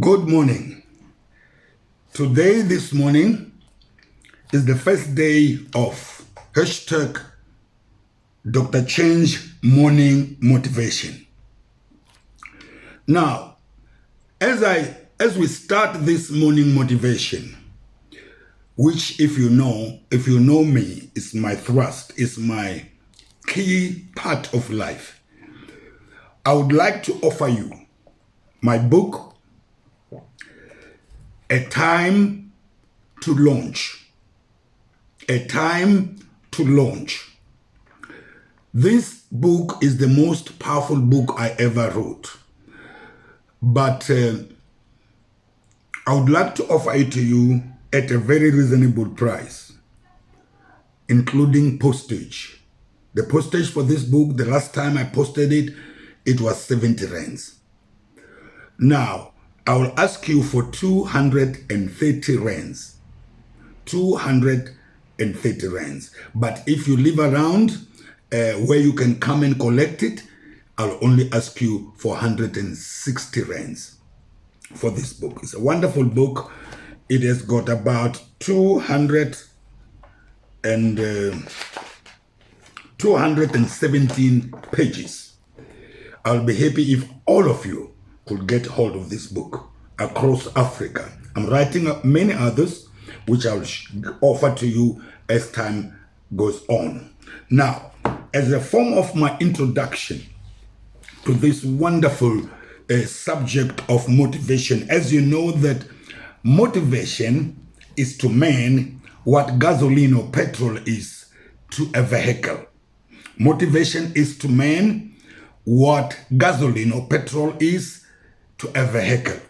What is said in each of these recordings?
Good morning. This morning, is the first day of hashtag Dr. Change Morning Motivation. Now, as we start this morning motivation, which if you know me, is my thrust, is my key part of life, I would like to offer you my book, A Time to Launch. A Time to Launch. This book is the most powerful book I ever wrote. But I would like to offer it to you at a very reasonable price, including postage. The postage for this book, the last time I posted it, it was 70 rands. Now, I will ask you for 230 rands. 230 rands. But if you live around where you can come and collect it, I'll only ask you for 160 rands for this book. It's a wonderful book. It has got about 217 pages. I'll be happy if all of you could get hold of this book across Africa. I'm writing up many others, which I'll offer to you as time goes on. Now, as a form of my introduction to this wonderful subject of motivation, as you know that motivation is to man what gasoline or petrol is to a vehicle. Motivation is to man what gasoline or petrol is to a vehicle.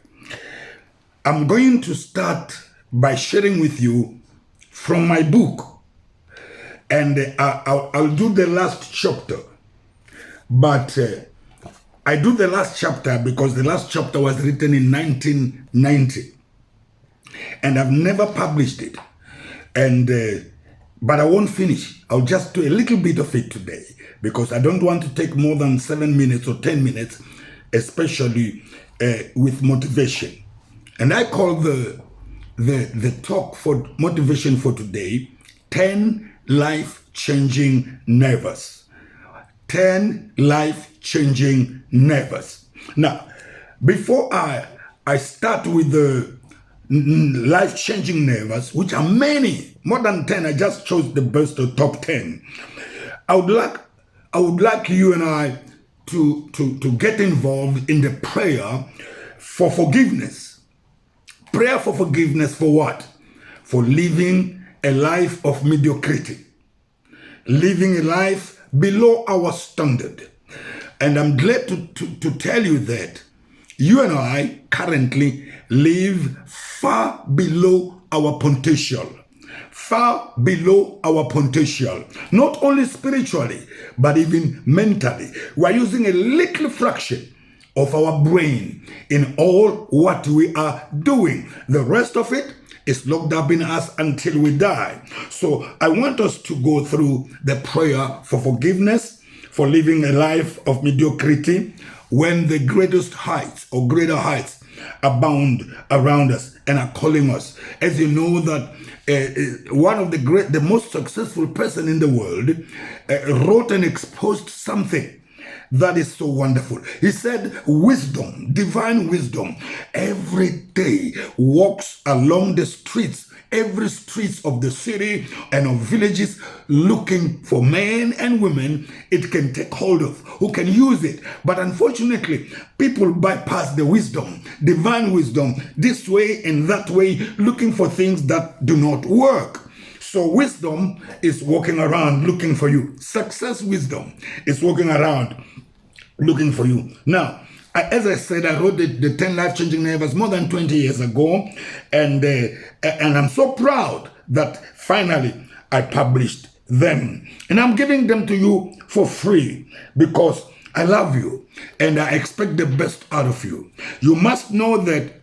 I'm going to start by sharing with you from my book, and I'll do the last chapter. But I do the last chapter because the last chapter was written in 1990, and I've never published it. But I won't finish. I'll just do a little bit of it today because I don't want to take more than 7 minutes or 10 minutes, especially with motivation. And I call the talk for motivation for today 10 life-changing nerves. 10 life-changing nerves. Now, before I start with the life-changing nerves, which are many, more than 10, I just chose the best of top 10. I would like you and I to get involved in the prayer for forgiveness. Prayer for forgiveness for what? For living a life of mediocrity. Living a life below our standard. And I'm glad to tell you that you and I currently live far below our potential. Far below our potential, not only spiritually, but even mentally. We are using a little fraction of our brain in all what we are doing. The rest of it is locked up in us until we die. So I want us to go through the prayer for forgiveness, for living a life of mediocrity, when the greatest heights or greater heights abound around us and are calling us. As you know that one of the most successful person in the world wrote and exposed something that is so wonderful. He said, wisdom, divine wisdom, every day walks along the streets, every streets of the city and of villages, looking for men and women it can take hold of, who can use it. But unfortunately, people bypass the wisdom, divine wisdom, this way and that way, looking for things that do not work. So wisdom is walking around looking for you. Success wisdom is walking around looking for you. Now, as I said, I wrote the 10 life-changing nerves more than 20 years ago, and I'm so proud that finally I published them. And I'm giving them to you for free because I love you and I expect the best out of you. You must know that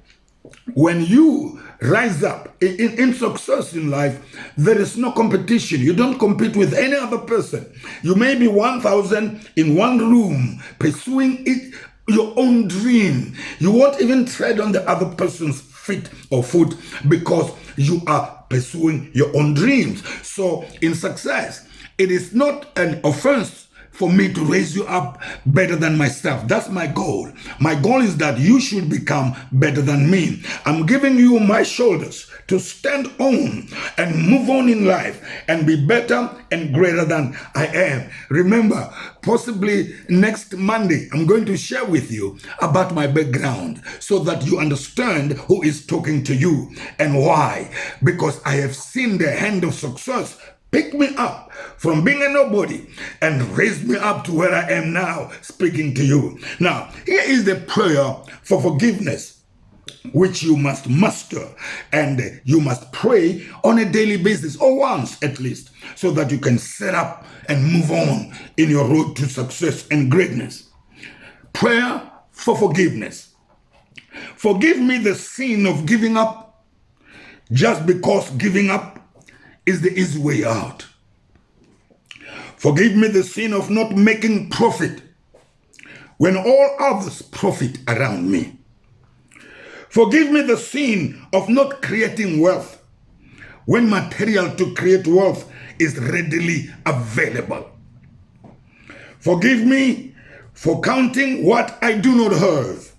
when you rise up in success in life, there is no competition. You don't compete with any other person. You may be 1,000 in one room pursuing it your own dream. You won't even tread on the other person's feet or foot because you are pursuing your own dreams. So in success, it is not an offense for me to raise you up better than myself. That's my goal. My goal is that you should become better than me. I'm giving you my shoulders to stand on and move on in life and be better and greater than I am. Remember, possibly next Monday, I'm going to share with you about my background so that you understand who is talking to you and why. Because I have seen the hand of success pick me up from being a nobody and raise me up to where I am now speaking to you. Now, here is the prayer for forgiveness, which you must master and you must pray on a daily basis or once at least so that you can set up and move on in your road to success and greatness. Prayer for forgiveness. Forgive me the sin of giving up just because giving up is the easy way out. Forgive me the sin of not making profit when all others profit around me. Forgive me the sin of not creating wealth when material to create wealth is readily available. Forgive me for counting what I do not have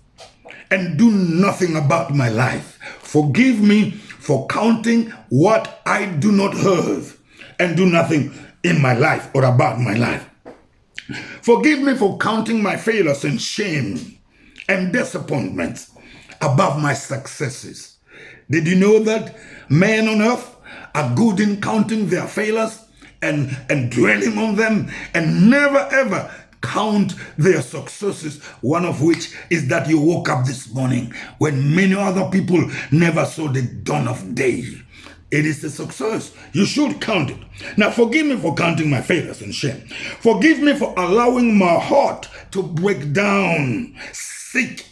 and do nothing about my life. Forgive me for counting what I do not have and do nothing in my life or about my life. Forgive me for counting my failures and shame and disappointments above my successes. Did you know that men on earth are good in counting their failures and dwelling on them and never ever count their successes, one of which is that you woke up this morning when many other people never saw the dawn of day. It is a success. You should count it. Now, forgive me for counting my failures and shame. Forgive me for allowing my heart to break down sick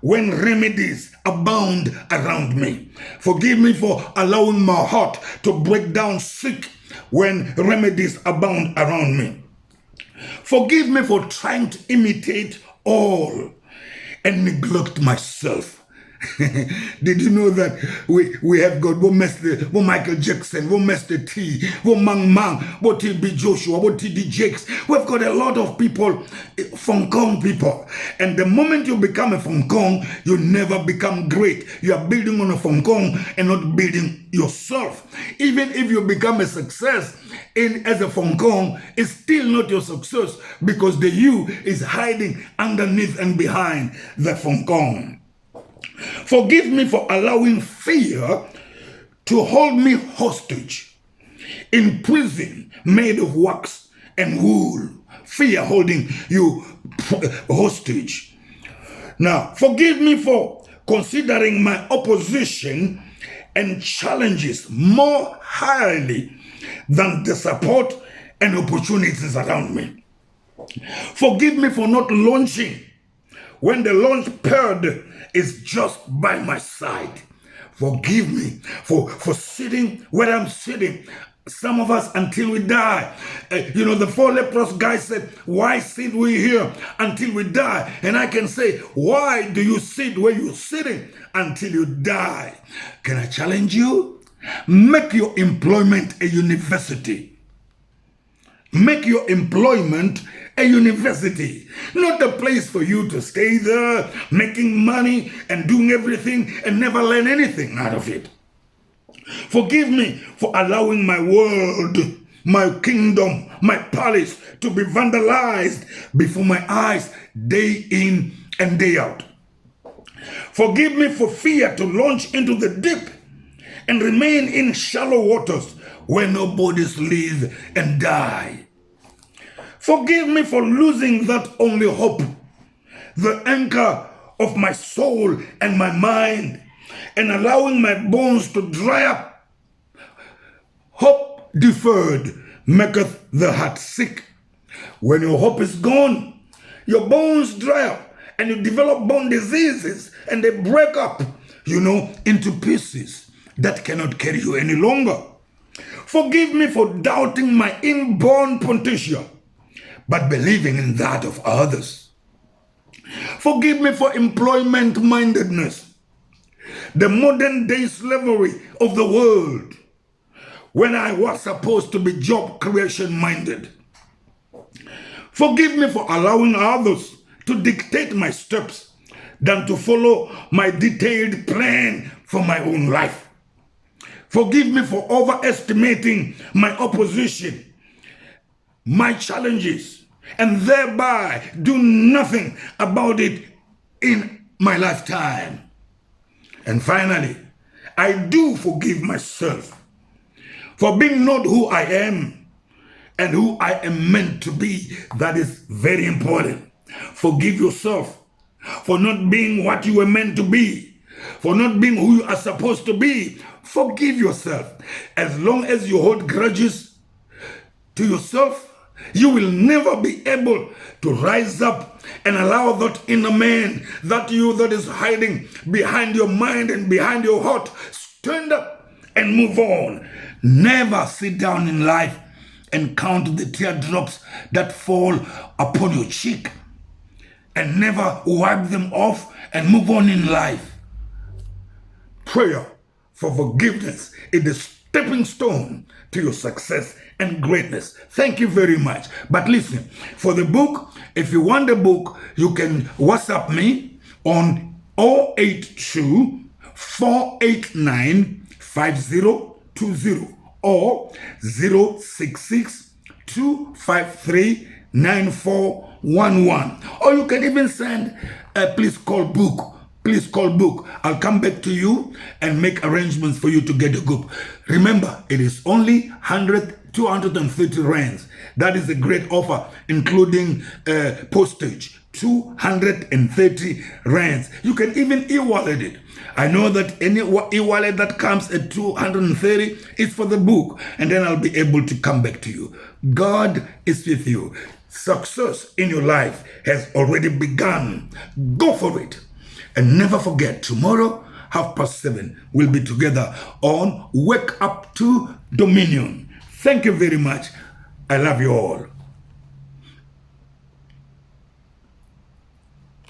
when remedies abound around me. Forgive me for allowing my heart to break down sick when remedies abound around me. Forgive me for trying to imitate all and neglect myself. Did you know that we have got wo Michael Jackson, wo Master T, wo Mang Mang, wo TB Joshua, wo TD Jakes. We've got a lot of people, Hong Kong people. And the moment you become a Hong Kong, you never become great. You are building on a Hong Kong and not building yourself. Even if you become a success as a Hong Kong, it's still not your success because the you is hiding underneath and behind the Hong Kong. Forgive me for allowing fear to hold me hostage in prison made of wax and wool. Fear holding you hostage. Now, forgive me for considering my opposition and challenges more highly than the support and opportunities around me. Forgive me for not launching when the launch pad is just by my side. Forgive me for sitting where I'm sitting. Some of us until we die. The 4 leprous guy said, why sit we here until we die? And I can say, why do you sit where you're sitting until you die? Can I challenge you? Make your employment a university. Make your employment a university, not a place for you to stay there, making money and doing everything and never learn anything out of it. Forgive me for allowing my world, my kingdom, my palace to be vandalized before my eyes day in and day out. Forgive me for fear to launch into the deep and remain in shallow waters where nobodies live and die. Forgive me for losing that only hope, the anchor of my soul and my mind, and allowing my bones to dry up. Hope deferred maketh the heart sick. When your hope is gone, your bones dry up and you develop bone diseases and they break up, into pieces that cannot carry you any longer. Forgive me for doubting my inborn potential, but believing in that of others. Forgive me for employment mindedness, the modern day slavery of the world, when I was supposed to be job creation minded. Forgive me for allowing others to dictate my steps than to follow my detailed plan for my own life. Forgive me for overestimating my opposition, my challenges, and thereby do nothing about it in my lifetime. And finally, I do forgive myself for being not who I am and who I am meant to be. That is very important. Forgive yourself for not being what you were meant to be, for not being who you are supposed to be. Forgive yourself. As long as you hold grudges to yourself, you will never be able to rise up and allow that inner man, that you that is hiding behind your mind and behind your heart, stand up and move on. Never sit down in life and count the teardrops that fall upon your cheek, and never wipe them off and move on in life. Prayer for forgiveness is the stepping stone to your success and greatness. Thank you very much. But listen, for the book, if you want the book, you can WhatsApp me on 082 489 5020 or 066 253 9411. Or you can even send a please call book. Please call book. I'll come back to you and make arrangements for you to get the book. Remember, it is only 230 rands. That is a great offer, including postage. 230 rands. You can even e-wallet it. I know that any e-wallet that comes at 230 is for the book, and then I'll be able to come back to you. God is with you. Success in your life has already begun. Go for it. And never forget, tomorrow, 7:30, we'll be together on Wake Up to Dominion. Thank you very much. I love you all.